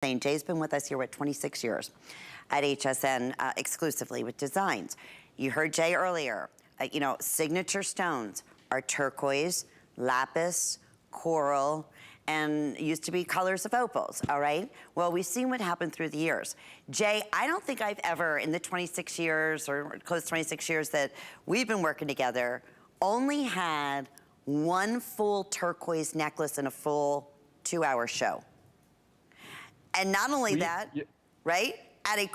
Jay's been with us here with 26 years at HSN exclusively with designs. You heard Jay earlier, you know, signature stones are turquoise, lapis, coral, and used to be colors of opals, all right? Well, we've seen what happened through the years. Jay, I don't think I've ever, in the 26 years or close to 26 years that we've been working together, only had one full turquoise necklace in a full 2-hour show. And not only that, right? At a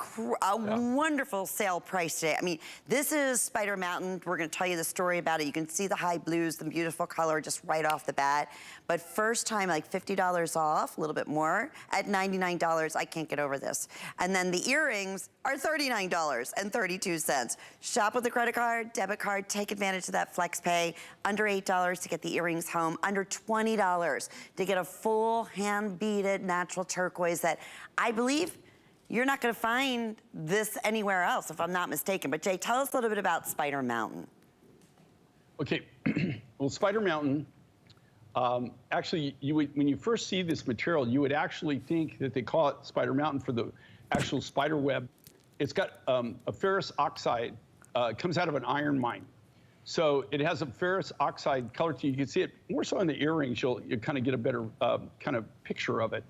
wonderful sale price today. I mean, this is Spider Mountain. We're gonna tell you the story about it. You can see the high blues, the beautiful color just right off the bat. But first time, like $50 off, a little bit more, at $99, I can't get over this. And then the earrings are $39.32. Shop with a credit card, debit card, take advantage of that flex pay. Under $8 to get the earrings home, under $20 to get a full hand beaded natural turquoise that I believe you're not gonna find this anywhere else, if I'm not mistaken. But Jay, tell us a little bit about Spider Mountain. Okay, well, Spider Mountain, actually, when you first see this material, you would actually think that they call it Spider Mountain for the actual spider web. It's got a ferrous oxide, comes out of an iron mine. So it has a ferrous oxide color to you. You can see it more so in the earrings. You'll kind of get a better kind of picture of it.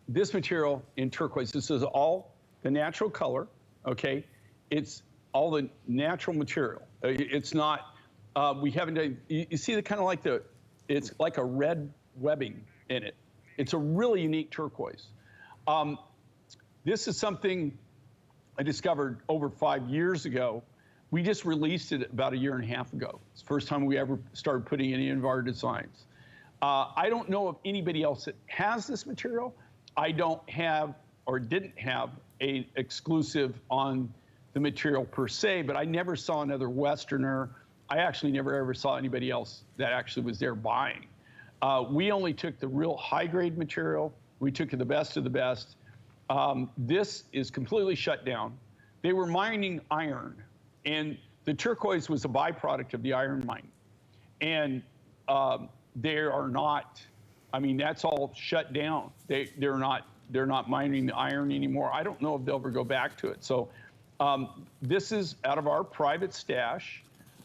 This material in turquoise, this is all the natural color, okay? It's all the natural material. It's not, we haven't done, you see the kind of like it's like a red webbing in it. It's a really unique turquoise. This is something I discovered over 5 years ago. We just released it about 1.5 years ago. It's the first time we ever started putting any of our designs. I don't know of anybody else that has this material. I don't have or didn't have a exclusive on the material per se, but I never saw another Westerner. I actually never ever saw anybody else that actually was there buying. We only took the real high grade material. We took the best of the best. This is completely shut down. They were mining iron, and the turquoise was a byproduct of the iron mine. And they are not, I mean, that's all shut down. They're not mining the iron anymore. I don't know if they'll ever go back to it. So this is out of our private stash.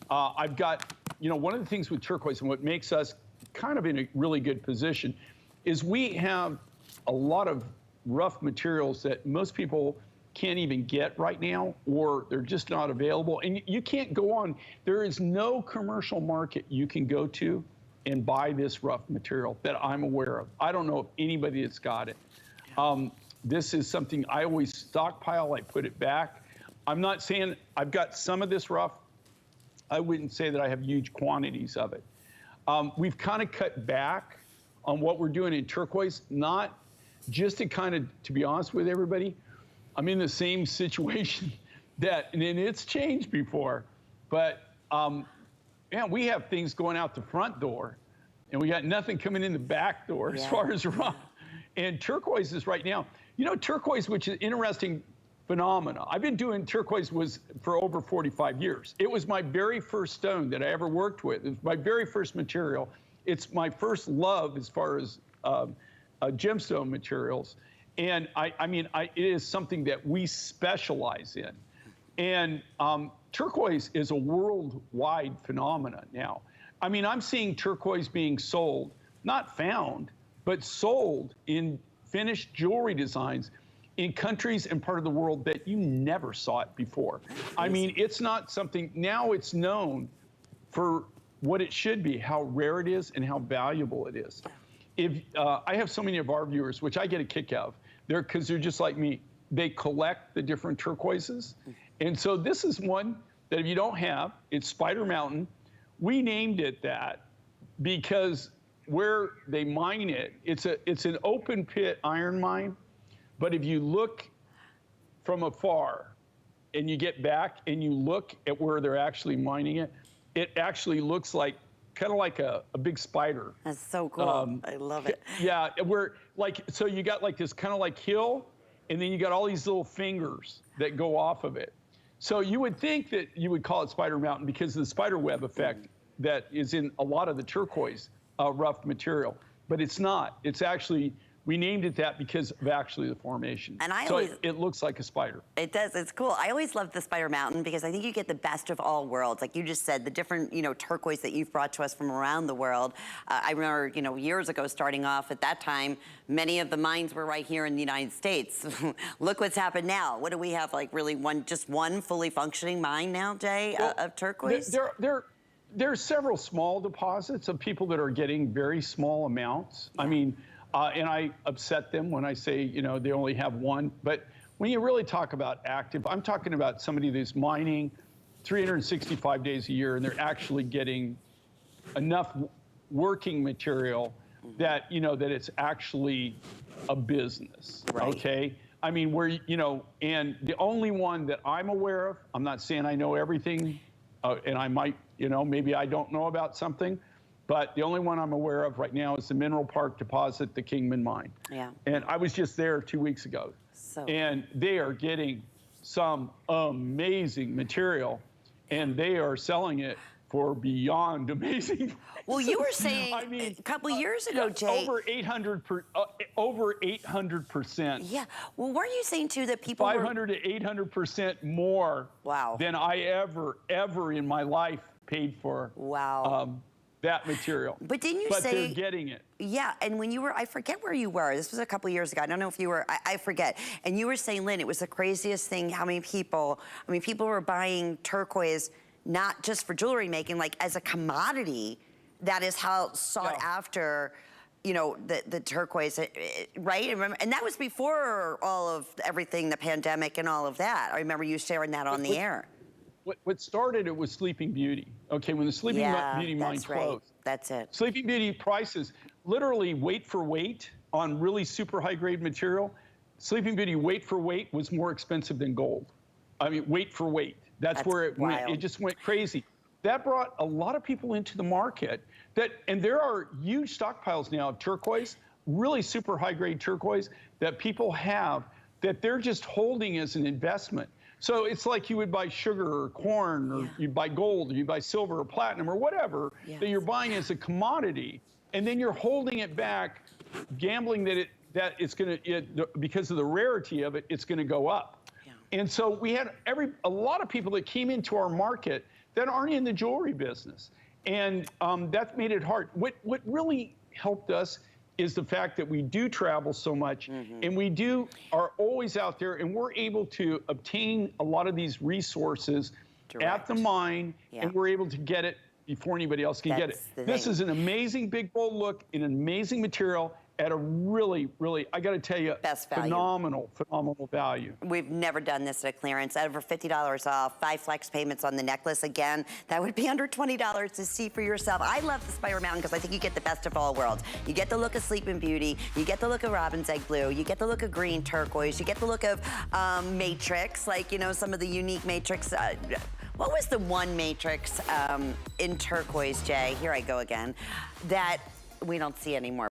I've got, you know, one of the things with turquoise and what makes us kind of in a really good position is we have a lot of rough materials that most people can't even get right now, or they're just not available. And you can't go on, there is no commercial market you can go to and buy this rough material that I'm aware of. I don't know of anybody that's got it. This is something I always stockpile, I put it back. I'm not saying I've got some of this rough. I wouldn't say that I have huge quantities of it. We've kind of cut back on what we're doing in turquoise, not just to kind of, to be honest with everybody, I'm in the same situation that, and it's changed before, but yeah, we have things going out the front door, and we got nothing coming in the back door as far as rough. And turquoise is right now, you know, turquoise, which is interesting phenomena. I've been doing turquoise for over 45 years. It was my very first stone that I ever worked with. It was my very first material. It's my first love as far as gemstone materials. And I mean, it is something that we specialize in. And turquoise is a worldwide phenomenon now. I mean, I'm seeing turquoise being sold, not found, but sold in finished jewelry designs in countries and part of the world that you never saw it before. I mean, it's not something, now it's known for what it should be, how rare it is and how valuable it is. If I have so many of our viewers, which I get a kick out of, because they're just like me, they collect the different turquoises. And so this is one that if you don't have, it's Spider Mountain. We named it that because where they mine it, it's an open pit iron mine. But if you look from afar and you get back and you look at where they're actually mining it, it actually looks like kind of like a big spider. That's so cool. I love it. Yeah, we're like, so you got like this kind of like hill, and then you got all these little fingers that go off of it. So you would think that you would call it Spider Mountain because of the spider web effect that is in a lot of the turquoise rough material, but it's not. It's actually we named it that because of actually the formation. And so it looks like a spider. It does, it's cool. I always love the Spider Mountain because I think you get the best of all worlds. Like you just said, the different, turquoise that you've brought to us from around the world. I remember, years ago starting off at that time, many of the mines were right here in the United States. Look what's happened now. What do we have, like really just one fully functioning mine now, Jay, of turquoise? There are several small deposits of people that are getting very small amounts. Yeah. I mean, and I upset them when I say, they only have one. But when you really talk about active, I'm talking about somebody that's mining 365 days a year, and they're actually getting enough working material that, that it's actually a business, right. Okay? I mean, and the only one that I'm aware of, I'm not saying I know everything, and I might, maybe I don't know about something, but the only one I'm aware of right now is the Mineral Park deposit, the Kingman mine. Yeah. And I was just there 2 weeks ago. And they are getting some amazing material, and they are selling it for beyond amazing. Well, you were saying a couple years ago, Jay. Over 800%. Yeah. Well, weren't you saying too that people 500 to 800% more than I ever in my life paid for that material. But didn't you say? But they're getting it. Yeah, and when you were, I forget where you were. This was a couple years ago. I don't know if you were, I forget. And you were saying, Lynn, it was the craziest thing how many people, people were buying turquoise not just for jewelry making, like as a commodity. That is how sought after, the turquoise, right? And that was before all of everything, the pandemic and all of that. I remember you sharing that on the air. What started it was Sleeping Beauty. Okay, when the Sleeping Beauty mine closed. That's it. Sleeping Beauty prices, literally weight for weight on really super high grade material. Sleeping Beauty weight for weight was more expensive than gold. I mean, weight for weight. That's where it went. It just went crazy. That brought a lot of people into the market and there are huge stockpiles now of turquoise, really super high grade turquoise that people have that they're just holding as an investment. So it's like you would buy sugar or corn, or you buy gold, or you buy silver or platinum or whatever that you're buying as a commodity, and then you're holding it back, gambling that it's going to, because of the rarity of it, it's going to go up. Yeah. And so we had a lot of people that came into our market that aren't in the jewelry business, and that made it hard. What really helped us is the fact that we do travel so much, and we are always out there, and we're able to obtain a lot of these resources at the mine, and we're able to get it before anybody else can get it. This is an amazing big bold look in an amazing material at a really, really, I got to tell you, phenomenal value. We've never done this at a clearance. Over $50 off, 5 flex payments on the necklace. Again, that would be under $20 to see for yourself. I love the Spider Mountain because I think you get the best of all worlds. You get the look of Sleeping Beauty, you get the look of Robin's Egg Blue, you get the look of green turquoise, you get the look of matrix, like, some of the unique matrix. What was the one matrix in turquoise, Jay? Here I go again. That we don't see anymore.